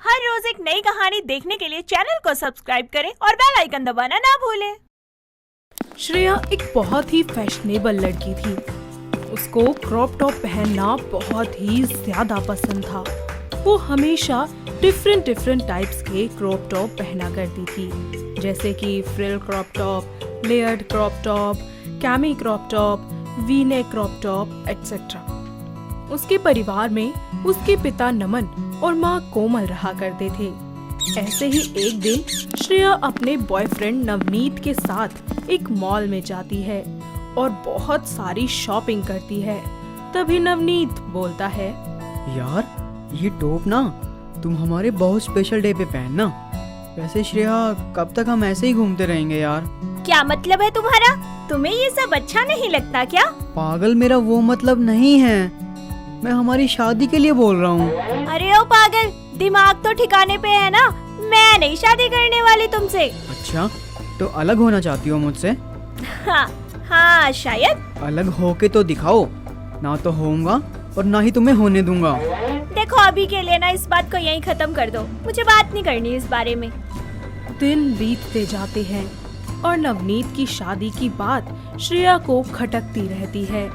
हर रोज एक नई कहानी देखने के लिए चैनल को सब्सक्राइब करें और बेल आइकन दबाना ना भूलें। श्रेया एक बहुत ही फैशनेबल लड़की थी। उसको क्रॉप टॉप पहनना बहुत ही ज्यादा पसंद था। वो हमेशा डिफरेंट टाइप्स के क्रॉप टॉप पहना करती थी, जैसे कि frill crop top, layered crop top, chemo crop top, V neck crop top etcetera. उसके परिवार में उसके पिता नमन और माँ कोमल रहा करते थे। ऐसे ही एक दिन श्रेया अपने बॉयफ्रेंड नवनीत के साथ एक मॉल में जाती है और बहुत सारी शॉपिंग करती है। तभी नवनीत बोलता है, यार ये टॉप ना तुम हमारे बहुत स्पेशल डे पे पहनना। वैसे श्रेया कब तक हम ऐसे ही घूमते रहेंगे यार? क्या मतलब है तुम्हारा? तुम्हें ये सब अच्छा नहीं लगता क्या? पागल, मेरा वो मतलब नहीं है, मैं हमारी शादी के लिए बोल रहा हूँ। अरे ओ पागल, दिमाग तो ठिकाने पे है ना? मैं नहीं शादी करने वाली तुमसे। अच्छा, तो अलग होना चाहती हो मुझसे? हाँ शायद। अलग होके तो दिखाओ, ना तो होऊंगा और ना ही तुम्हें होने दूंगा। देखो अभी के लिए ना इस बात को यहीं खत्म कर दो, मुझे बात नहीं करनी इस बारे में। दिन बीतते जाते हैं और नवनीत की शादी की बात श्रेया को खटकती रहती है।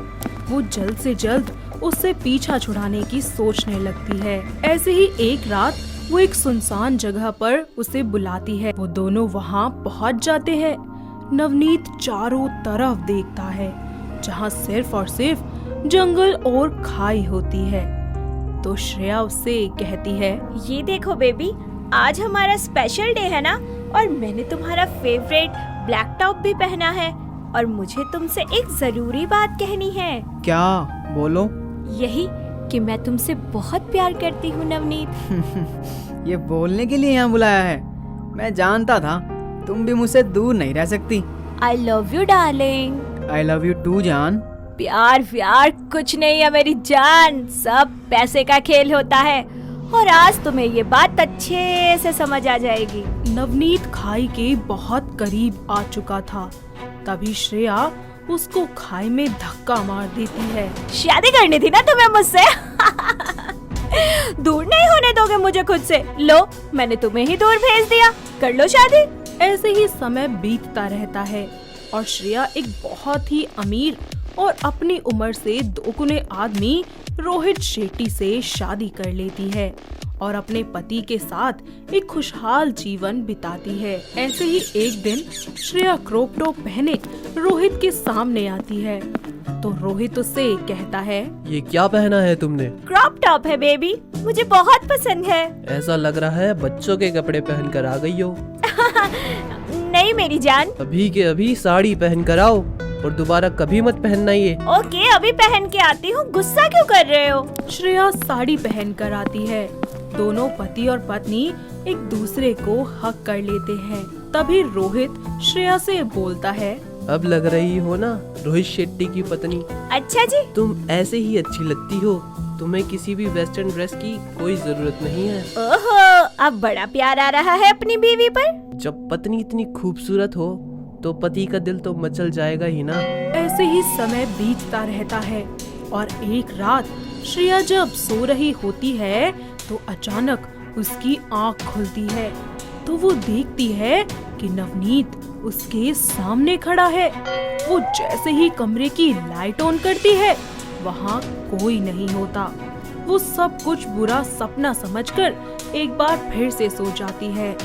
वो जल्द से जल्द उससे पीछा छुड़ाने की सोचने लगती है। ऐसे ही एक रात वो एक सुनसान जगह पर उसे बुलाती है। वो दोनों वहाँ पहुँच जाते हैं। नवनीत चारों तरफ देखता है, जहाँ सिर्फ और सिर्फ जंगल और खाई होती है। तो श्रेया उससे कहती है, ये देखो बेबी, आज हमारा स्पेशल डे है ना, और मैंने तुम्हारा फेवरेट ब्लैक टॉप भी पहना है और मुझे तुमसे एक जरूरी बात कहनी है। क्या? बोलो। यही कि मैं तुमसे बहुत प्यार करती हूँ नवनीत। ये बोलने के लिए यहाँ बुलाया है? मैं जानता था तुम भी मुझसे दूर नहीं रह सकती। I love you darling। I love you too जान। प्यार कुछ नहीं है मेरी जान, सब पैसे का खेल होता है और आज तुम्हें ये बात अच्छे से समझ आ जाएगी। नवनीत खाई के बहुत करीब आ चुका था। तभी श्रेया उसको खाई में धक्का मार देती है। शादी करनी थी ना तुम्हें मुझसे? दूर नहीं होने दोगे मुझे खुद से? लो, मैंने तुम्हें ही दूर भेज दिया, कर लो शादी। ऐसे ही समय बीतता रहता है और श्रेया एक बहुत ही अमीर और अपनी उम्र से दोगुने आदमी रोहित शेट्टी से शादी कर लेती है और अपने पति के साथ एक खुशहाल जीवन बिताती है। ऐसे ही एक दिन श्रेया क्रॉप टॉप पहने रोहित के सामने आती है। तो रोहित उससे कहता है, ये क्या पहना है तुमने? क्रॉप टॉप है बेबी, मुझे बहुत पसंद है। ऐसा लग रहा है बच्चों के कपड़े पहन कर आ गई हो। नहीं मेरी जान। अभी के अभी साड़ी पहन कर आओ और दोबारा कभी मत पहनना ये। ओके, अभी पहन के आती हूँ, गुस्सा क्यों कर रहे हो? श्रेया साड़ी पहन कर आती है। दोनों पति और पत्नी एक दूसरे को हक कर लेते हैं। तभी रोहित श्रेया से बोलता है, अब लग रही हो ना रोहित शेट्टी की पत्नी। अच्छा जी। तुम ऐसे ही अच्छी लगती हो, तुम्हें किसी भी वेस्टर्न ड्रेस की कोई जरूरत नहीं है। ओहो, अब बड़ा प्यार आ रहा है अपनी बीवी पर। जब पत्नी इतनी खूबसूरत हो तो पति का दिल तो मचल जाएगा ही ना। ऐसे ही समय बीतता रहता है और एक रात श्रेया जब सो रही होती है तो अचानक उसकी आँख खुलती है। तो वो देखती है कि नवनीत उसके सामने खड़ा है। वो जैसे ही कमरे की लाइट ऑन करती है, वहाँ कोई नहीं होता। वो सब कुछ बुरा सपना समझकर एक बार फिर से सो जाती है।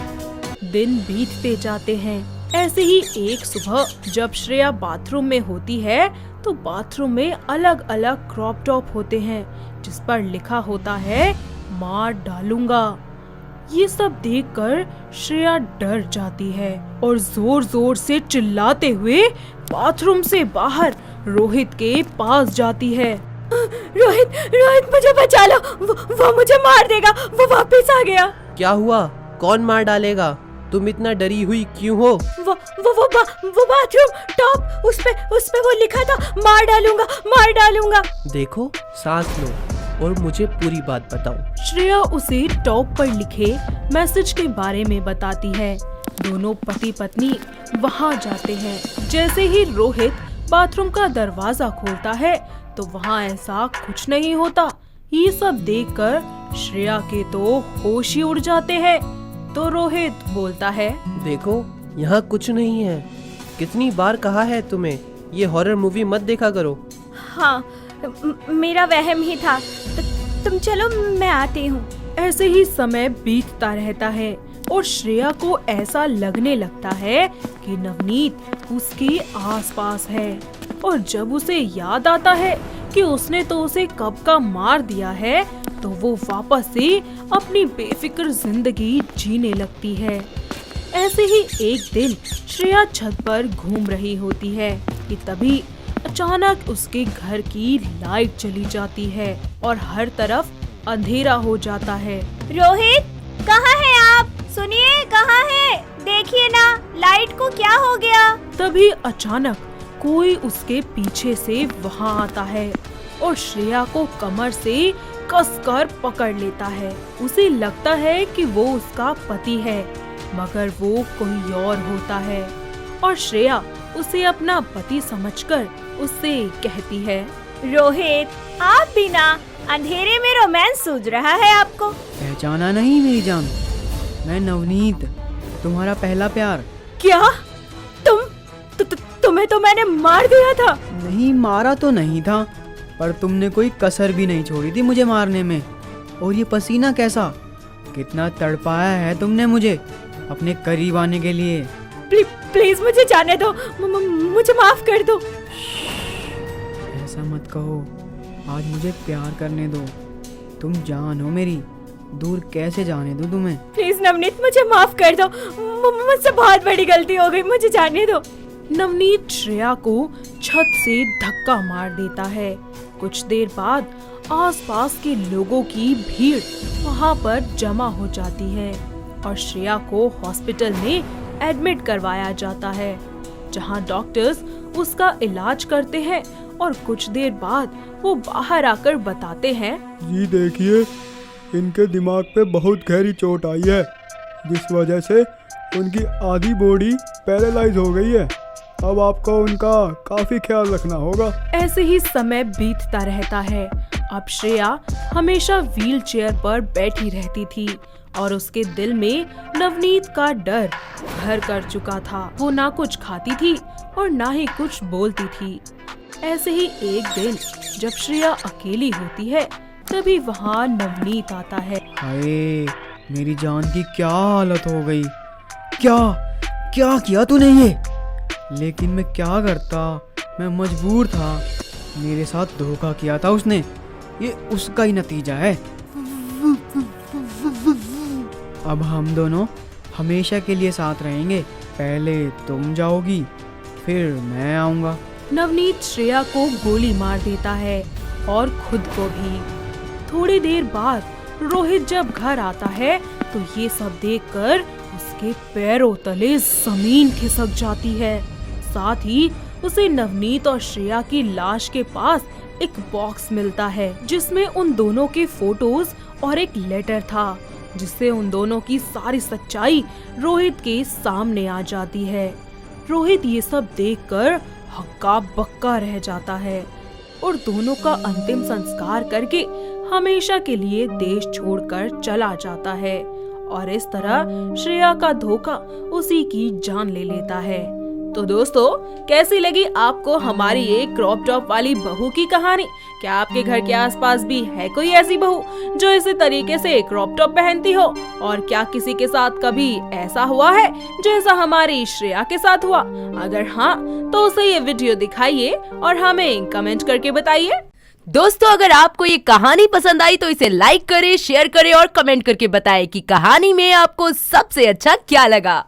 दिन बीतते जाते हैं। ऐसे ही एक सुबह जब श्रेया बाथरूम में होती है तो बाथरूम में अलग अलग क्रॉप टॉप होते हैं, जिस पर लिखा होता है, मार डालूंगा। ये सब देखकर श्रेया डर जाती है और जोर जोर से चिल्लाते हुए बाथरूम से बाहर रोहित के पास जाती है। रोहित मुझे बचा लो, वो मुझे मार देगा, वो वापस आ गया। क्या हुआ? कौन मार डालेगा? तुम इतना डरी हुई क्यों हो? वो बाथरूम टॉप, उस पे वो लिखा था, मार डालूंगा। देखो, सांस लो और मुझे पूरी बात बताओ। श्रेया उसे टॉप पर लिखे मैसेज के बारे में बताती है। दोनों पति पत्नी वहाँ जाते हैं। जैसे ही रोहित बाथरूम का दरवाजा खोलता है तो वहाँ ऐसा कुछ नहीं होता। ये सब देखकर श्रेया के तो होश ही उड़ जाते हैं। तो रोहित बोलता है, देखो यहाँ कुछ नहीं है। कितनी बार कहा है तुम्हें ये हॉरर मूवी मत देखा करो। हाँ, मेरा वहम ही था। तुम चलो, मैं आती हूँ। ऐसे ही समय बीतता रहता है और श्रेया को ऐसा लगने लगता है कि नवनीत उसके आसपास है। और जब उसे याद आता है कि उसने तो उसे कब का मार दिया है, तो वो वापस से अपनी बेफिक्र जिंदगी जीने लगती है। ऐसे ही एक दिन श्रेया छत पर घूम रही होती है कि तभी अचानक उसके घर की लाइट चली जाती है और हर तरफ अंधेरा हो जाता है। रोहित, कहाँ है आप? सुनिए, कहाँ है? देखिए ना, लाइट को क्या हो गया? तभी अचानक कोई उसके पीछे से वहाँ आता है और श्रेया को कमर से कसकर पकड़ लेता है। उसे लगता है कि वो उसका पति है, मगर वो कोई और होता है और श्रेया उसे अपना पति समझकर उससे कहती है, रोहित, आप भी ना, अंधेरे में रोमांस सूझ रहा है आपको। पहचाना नहीं मेरी जान? मैं नवनीत, तुम्हारा पहला प्यार। क्या? तुम्हें तो मैंने मार दिया था। नहीं, मारा तो नहीं था, पर तुमने कोई कसर भी नहीं छोड़ी थी मुझे मारने में। और ये पसीना कैसा, कितना तड़पाया है तुमने मुझे अपने करीब आने के लिए। प्लीज मुझे जाने दो, मुझे माफ कर दो। ऐसा मत कहो, आज मुझे प्यार करने दो। तुम जान हो मेरी, दूर कैसे जाने दूं तुम्हें। प्लीज नवनीत, मुझे माफ कर दो। मुझसे बहुत बड़ी गलती हो गई, मुझे जाने दो। नवनीत श्रेया को छत से धक्का मार देता है। कुछ देर बाद आसपास के लोगों की भीड़ वहाँ पर जमा हो जाती है और श्रेया को हॉस्पिटल में एडमिट करवाया जाता है, जहाँ डॉक्टर्स उसका इलाज करते हैं और कुछ देर बाद वो बाहर आकर बताते हैं, जी देखिए, इनके दिमाग पे बहुत गहरी चोट आई है, जिस वजह से उनकी आधी बॉडी पैरालाइज हो गई है। अब आपको उनका काफी ख्याल रखना होगा। ऐसे ही समय बीतता रहता है। अब श्रेया हमेशा व्हील चेयर पर बैठी रहती थी और उसके दिल में नवनीत का डर घर कर चुका था। वो ना कुछ खाती थी और ना ही कुछ बोलती थी। ऐसे ही एक दिन जब श्रेया अकेली होती है, तभी वहाँ नवनीत आता है। हाय, मेरी जान की क्या हालत हो गई। क्या क्या किया तूने ये? लेकिन मैं क्या करता, मैं मजबूर था। मेरे साथ धोखा किया था उसने, ये उसका ही नतीजा है। अब हम दोनों हमेशा के लिए साथ रहेंगे। पहले तुम जाओगी, फिर मैं आऊंगा। नवनीत श्रेया को गोली मार देता है और खुद को भी। थोड़ी देर बाद रोहित जब घर आता है तो ये सब देखकर उसके पैरों तले जमीन खिसक जाती है। साथ ही उसे नवनीत और श्रेया की लाश के पास एक बॉक्स मिलता है, जिसमें उन दोनों के फोटोज और एक लेटर था, जिससे उन दोनों की सारी सच्चाई रोहित के सामने आ जाती है। रोहित ये सब देखकर हक्का बक्का रह जाता है और दोनों का अंतिम संस्कार करके हमेशा के लिए देश छोड़कर चला जाता है और इस तरह श्रेया का धोखा उसी की जान ले लेता है। तो दोस्तों, कैसी लगी आपको हमारी ये क्रॉप टॉप वाली बहू की कहानी? क्या आपके घर के आसपास भी है कोई ऐसी बहू जो इसी तरीके से क्रॉप टॉप पहनती हो? और क्या किसी के साथ कभी ऐसा हुआ है जैसा हमारी श्रेया के साथ हुआ? अगर हाँ, तो उसे ये वीडियो दिखाइए और हमें कमेंट करके बताइए। दोस्तों, अगर आपको ये कहानी पसंद आई तो इसे लाइक करें, शेयर करें और कमेंट करके बताएं कि कहानी में आपको सबसे अच्छा क्या लगा।